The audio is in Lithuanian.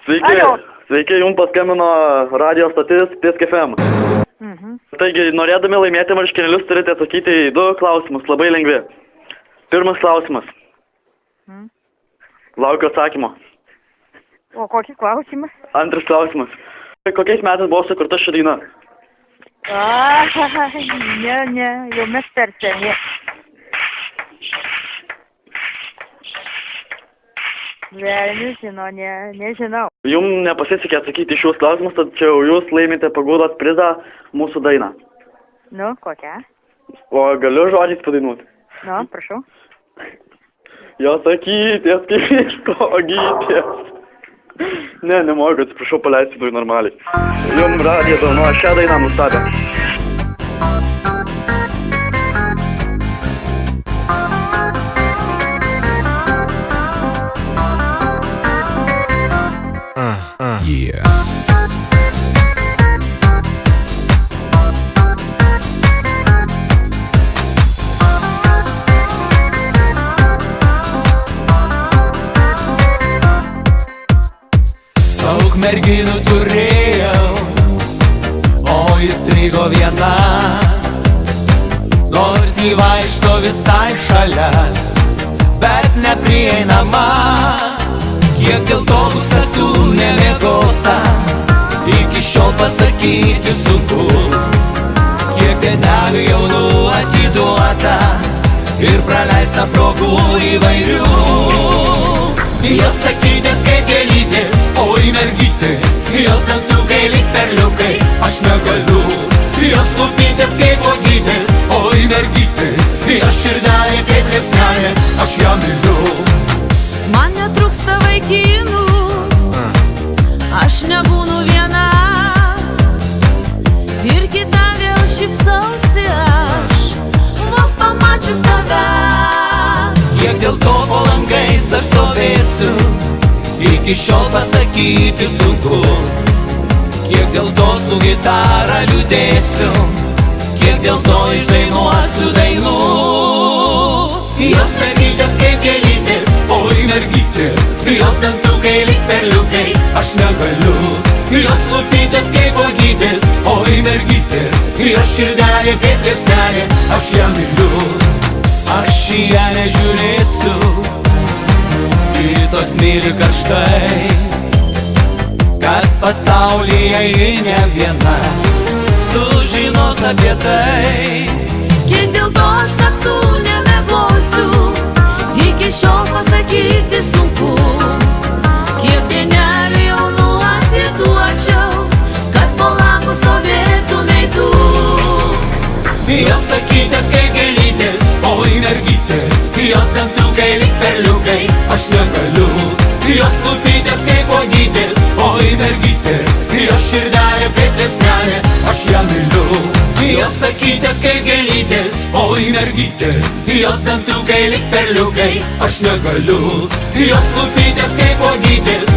Sveiki, Alio. sveiki, jums paskambino radio stotis Pisk FM. Taigi, norėdami laimėti marškinėlius, turite atsakyti į 2 klausimus, labai lengvi. Pirmas klausimas. Laukiu atsakymo. O kokį klausimą? Antras klausimas. Kokiais metais buvo sukurta ši daina? Ne, jau mes per seni. Velnius žino, nežinau. Jums nepasisekė atsakyti šios klausimus, tačiau jūs laimite pagulos prizą mūsų dainą. Nu, kokią? O galiu žodžiais padainuoti? Nu, prašau. Jos sakytės, kaip iš ko gytės. Ne, nemogu, atsiprašau, paleisti normaliai. Jums radija dovanoja šią dainą nustatę. Yeah. Daug merginų turėjau, o įstrigo viena, nors jį vaikšto visai šalia, bet neprieinama. Kiek dėl to nustatų nemėgota, iki šiol pasakyti sunku. Kiek dienelių jaunų atiduota ir praleista progų įvairių. Jos sakytės kaip gėlytės, oi mergytė, jos dantukai lyg perliukai, aš negaliu. Jos lūpytės kaip uogytės, oi mergytė, jos širdelė kaip liepsnelė, aš ją myliu. Man netrūksta vaikinų, aš nebūnu viena, ir kita vėl šypsausi aš, vos pamačius tave. Kiek dėl to po langais aš stovėsiu, iki šiol pasakyti sunku. Kiek dėl to su gitara liūdėsiu, kiek dėl to išdainuosiu dainų. Jos sakytės kaip gėlytės, oi mergytė, jos dantukai lyg perliukai, aš negaliu. Jos lūpytės kaip uogytės, oi mergytė, jos širdelė kaip liepsnelė, aš ją myliu. Aš į ją nežiūrėsiu, kitos myli karštai, kad pasaulyje ji ne viena sužinos apie tai. Kiek dėl to aš naktų nemiegosiu, iki šiol pasakyti sunku. Kiek dienelių jaunų atiduočiau, kad po langu stovėtumei tu. Jos sakytės kaip gėlytės, oi mergytė, jos dantukai lyg perliukai, aš negaliu. Jos lūpytės kaip uogytės, oi mergytė, jos širdelė kaip liepsnelė, aš ją myliu. Jos sakytės kaip gėlytės, oi mergytė, jos dantukai lyg perliukai, aš negaliu. Jos lūpytės kaip uogytės,